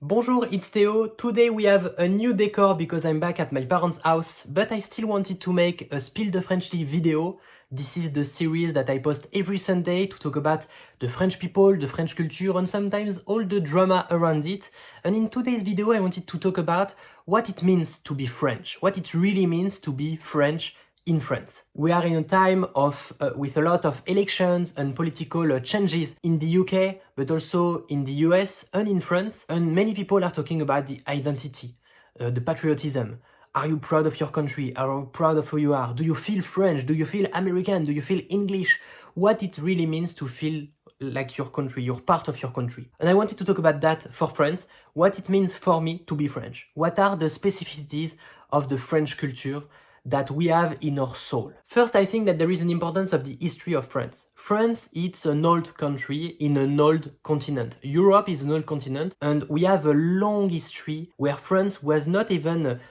Bonjour, it's Theo. Today we have a new decor because I'm back at my parents' house, but I still wanted to make a Spill de Frenchly video. This is the series that I post every Sunday to talk about the French people, the French culture, and sometimes all the drama around it. And in today's video, I wanted to talk about what it means to be French, what it really means to be French in France. We are in a time of with a lot of elections and political changes in the UK, but also in the US and in France, and many people are talking about the identity, the patriotism. Are you proud of your country? Are you proud of who you are? Do you feel French? Do you feel American? Do you feel English? What it really means to feel like your country, you're part of your country. And I wanted to talk about that for France, what it means for me to be French. What are the specificities of the French culture that we have in our soul. First, I think that there is an importance of the history of France. France, it's an old country in an old continent. Europe is an old continent, and we have a long history where France was not even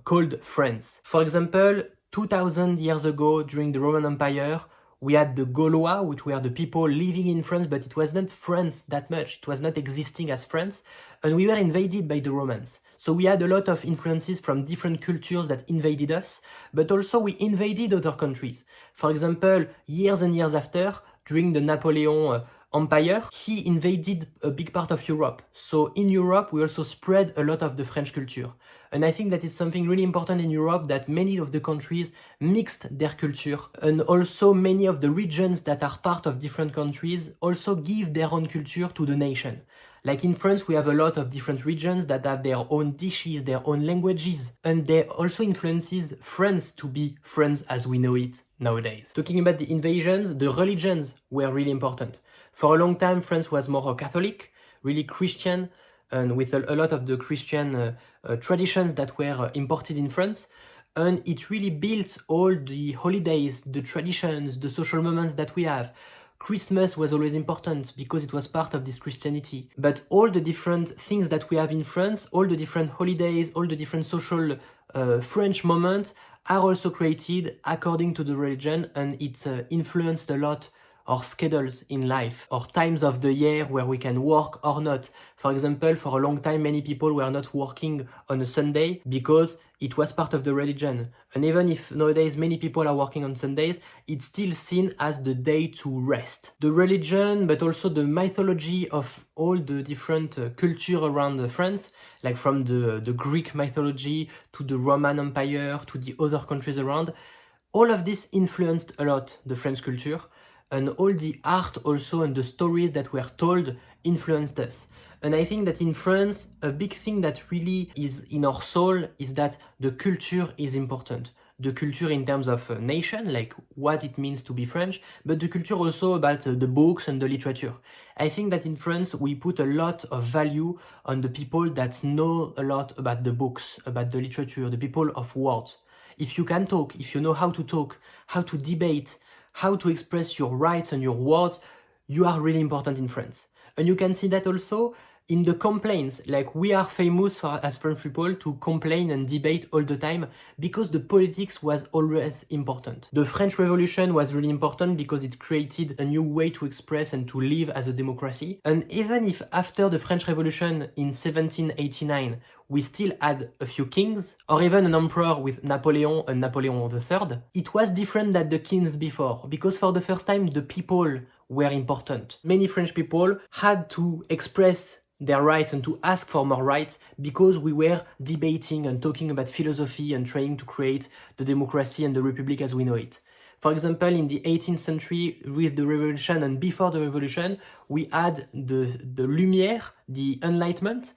called France. For example, 2000 years ago, during the Roman Empire, we had the Gaulois, which were the people living in France, but it was not France that much. It was not existing as France. And we were invaded by the Romans. So we had a lot of influences from different cultures that invaded us, but also we invaded other countries. For example, years and years after, during the Napoleon Empire, he invaded a big part of Europe. So in Europe, we also spread a lot of the French culture. And I think that is something really important in Europe, that many of the countries mixed their culture. And also many of the regions that are part of different countries also give their own culture to the nation. Like in France, we have a lot of different regions that have their own dishes, their own languages, and they also influences France to be France as we know it nowadays. Talking about the invasions, the religions were really important. For a long time, France was more Catholic, really Christian, and with a lot of the Christian traditions that were imported in France. And it really built all the holidays, the traditions, the social moments that we have. Christmas was always important because it was part of this Christianity. But all the different things that we have in France, all the different holidays, all the different social French moments are also created according to the religion, and it influenced a lot our schedules in life, or times of the year where we can work or not. For example, for a long time, many people were not working on a Sunday because it was part of the religion. And even if nowadays many people are working on Sundays, it's still seen as the day to rest. The religion, but also the mythology of all the different culture around France, like from the Greek mythology to the Roman Empire to the other countries around, all of this influenced a lot the French culture. And all the art also and the stories that were told influenced us. And I think that in France, a big thing that really is in our soul is that the culture is important. The culture in terms of nation, like what it means to be French, but the culture also about the books and the literature. I think that in France, we put a lot of value on the people that know a lot about the books, about the literature, the people of words. If you can talk, if you know how to debate, how to express your rights and your words, you are really important in France. And you can see that also in the complaints, like we are famous as French people to complain and debate all the time because the politics was always important. The French Revolution was really important because it created a new way to express and to live as a democracy. And even if after the French Revolution in 1789, we still had a few kings, or even an emperor with Napoleon and Napoleon III, it was different than the kings before, because for the first time the people were important. Many French people had to express their rights and to ask for more rights because we were debating and talking about philosophy and trying to create the democracy and the republic as we know it. For example, in the 18th century, with the Revolution and before the Revolution, we had the Lumière, the Enlightenment,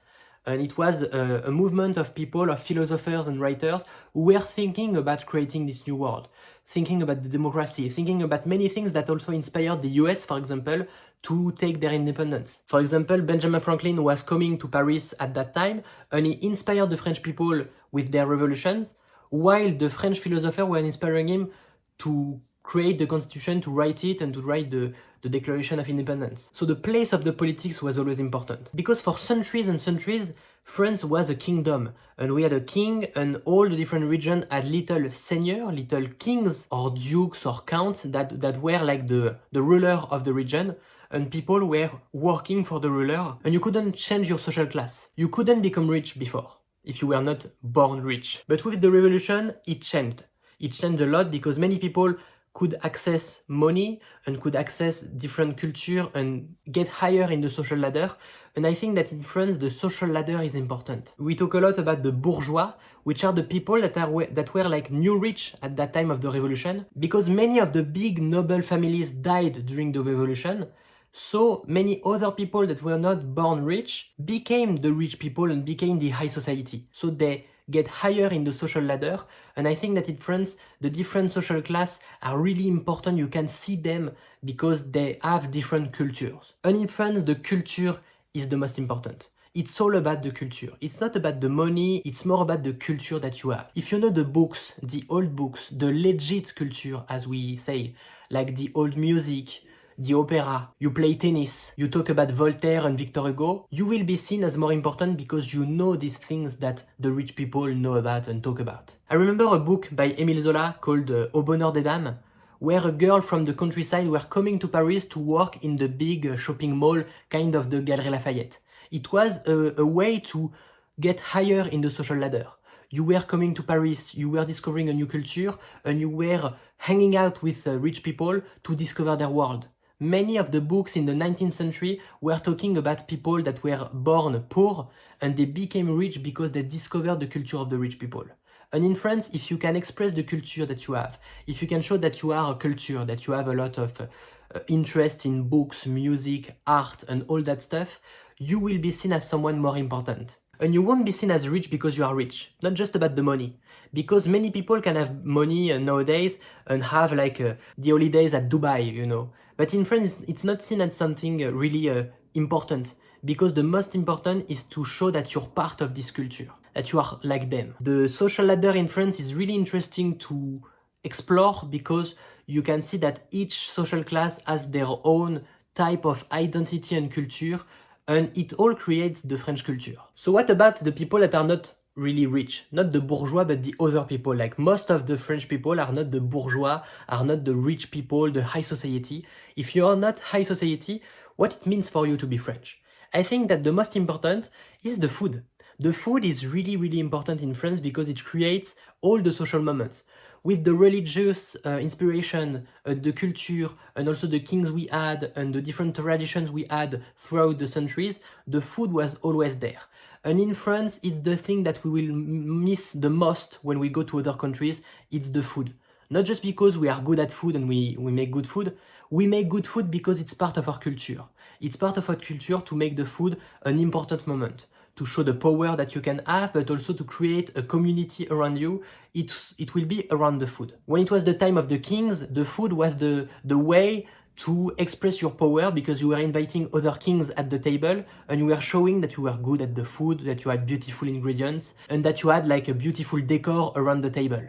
and it was a movement of people, of philosophers and writers who were thinking about creating this new world, thinking about the democracy, thinking about many things that also inspired the US, for example, to take their independence. For example, Benjamin Franklin was coming to Paris at that time, and he inspired the French people with their revolutions, while the French philosophers were inspiring him to create the constitution, to write it, and to write the Declaration of Independence. So the place of the politics was always important. Because for centuries and centuries, France was a kingdom, and we had a king, and all the different regions had little seigneurs, little kings, or dukes, or counts that were like the ruler of the region. and people were working for the ruler, and you couldn't change your social class. You couldn't become rich before, if you were not born rich. But with the revolution, it changed. It changed a lot because many people could access money and could access different culture and get higher in the social ladder. And I think that in France, the social ladder is important. We talk a lot about the bourgeois, which are the people that were like new rich at that time of the revolution, because many of the big noble families died during the revolution. So many other people that were not born rich became the rich people and became the high society. So they get higher in the social ladder, and I think that in France, the different social class are really important. You can see them because they have different cultures. And in France, the culture is the most important. It's all about the culture. It's not about the money, it's more about the culture that you have. If you know the books, the old books, the legit culture, as we say, like the old music, the opera, you play tennis, you talk about Voltaire and Victor Hugo, you will be seen as more important because you know these things that the rich people know about and talk about. I remember a book by Émile Zola called Au Bonheur des Dames, where a girl from the countryside were coming to Paris to work in the big shopping mall, kind of the Galeries Lafayette. It was a way to get higher in the social ladder. You were coming to Paris, you were discovering a new culture, and you were hanging out with rich people to discover their world. Many of the books in the 19th century were talking about people that were born poor and they became rich because they discovered the culture of the rich people. And in France, if you can express the culture that you have, if you can show that you are a culture, that you have a lot of interest in books, music, art, and all that stuff, you will be seen as someone more important. And you won't be seen as rich because you are rich, not just about the money. Because many people can have money nowadays and have like the holidays at Dubai, you know. But in France, it's not seen as something really important. Because the most important is to show that you're part of this culture, that you are like them. The social ladder in France is really interesting to explore because you can see that each social class has their own type of identity and culture, and it all creates the French culture. So what about the people that are not really rich? Not the bourgeois, but the other people. Like most of the French people are not the bourgeois, are not the rich people, the high society. If you are not high society, what it means for you to be French? I think that the most important is the food. The food is really, really important in France because it creates all the social moments. With the religious inspiration, the culture, and also the kings we had, and the different traditions we had throughout the centuries, the food was always there. And in France, it's the thing that we will miss the most when we go to other countries, it's the food. Not just because we are good at food and we make good food, we make good food because it's part of our culture. It's part of our culture to make the food an important moment, to show the power that you can have, but also to create a community around you. It will be around the food. When it was the time of the kings, the food was the way to express your power because you were inviting other kings at the table and you were showing that you were good at the food, that you had beautiful ingredients, and that you had like a beautiful decor around the table.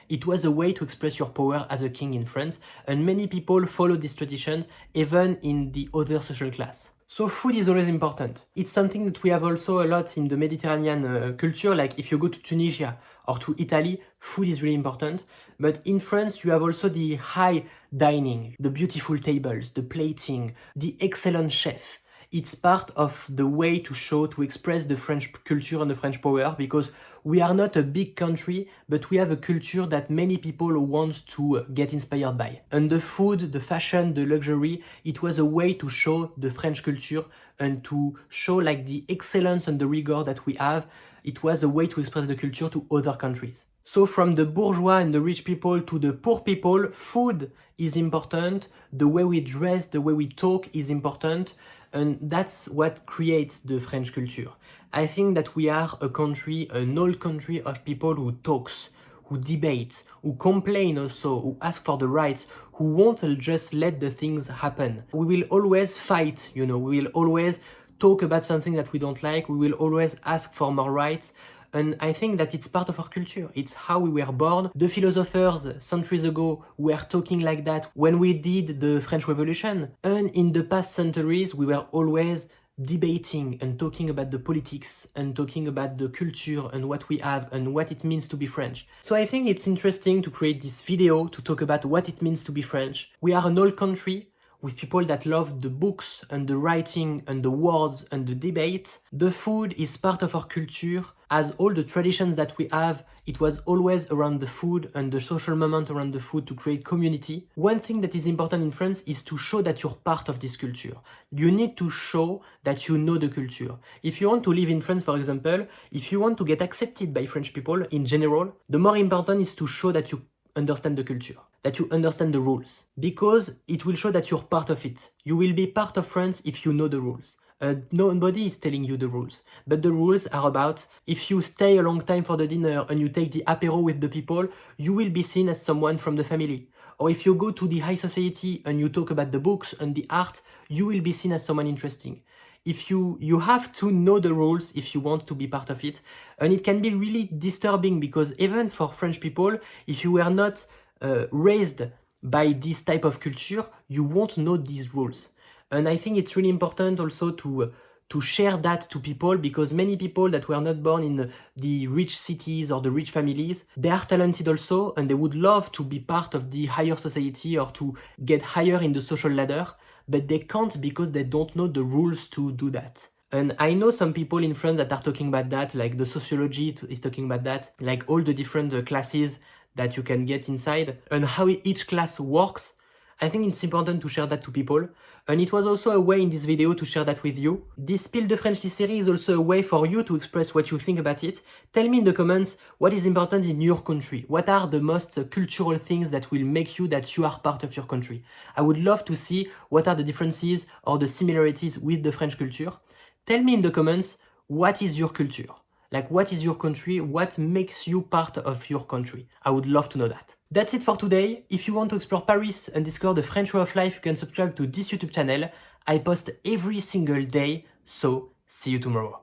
It was a way to express your power as a king in France, and many people follow these traditions even in the other social class. So food is always important. It's something that we have also a lot in the Mediterranean culture, like if you go to Tunisia or to Italy, food is really important. But in France, you have also the high dining, the beautiful tables, the plating, the excellent chef. It's part of the way to show, to express the French culture and the French power, because we are not a big country, but we have a culture that many people want to get inspired by. And the food, the fashion, the luxury, it was a way to show the French culture and to show like the excellence and the rigor that we have. It was a way to express the culture to other countries. So from the bourgeois and the rich people to the poor people, food is important, the way we dress, the way we talk is important, and that's what creates the French culture. I think that we are a country, an old country of people who talks, who debate, who complain also, who ask for the rights, who won't just let the things happen. We will always fight, we will always talk about something that we don't like, we will always ask for more rights. And I think that it's part of our culture. It's how we were born. The philosophers centuries ago were talking like that when we did the French Revolution. And in the past centuries, we were always debating and talking about the politics and talking about the culture and what we have and what it means to be French. So I think it's interesting to create this video to talk about what it means to be French. We are an old country with people that love the books and the writing and the words and the debate. The food is part of our culture, as all the traditions that we have, it was always around the food and the social moment around the food to create community. One thing that is important in France is to show that you're part of this culture. You need to show that you know the culture. If you want to live in France, for example, if you want to get accepted by French people in general, the more important is to show that you understand the culture, that you understand the rules, because it will show that you're part of it. You will be part of France if you know the rules. Nobody is telling you the rules, but the rules are about if you stay a long time for the dinner and you take the apéro with the people, you will be seen as someone from the family. Or if you go to the high society and you talk about the books and the art, you will be seen as someone interesting. If you have to know the rules if you want to be part of it, and it can be really disturbing because even for French people, if you were not raised by this type of culture, you won't know these rules. And I think it's really important also to share that to people, because many people that were not born in the rich cities or the rich families, they are talented also and they would love to be part of the higher society or to get higher in the social ladder, but they can't because they don't know the rules to do that. And I know some people in France that are talking about that, like the sociology is talking about that, like all the different classes that you can get inside and how each class works. I think it's important to share that to people, and it was also a way in this video to share that with you. This Spill the Frenchly series is also a way for you to express what you think about it. Tell me in the comments what is important in your country. What are the most cultural things that will make you that you are part of your country? I would love to see what are the differences or the similarities with the French culture. Tell me in the comments what is your culture. Like, what is your country? What makes you part of your country? I would love to know that. That's it for today. If you want to explore Paris and discover the French way of life, you can subscribe to this YouTube channel. I post every single day, so see you tomorrow.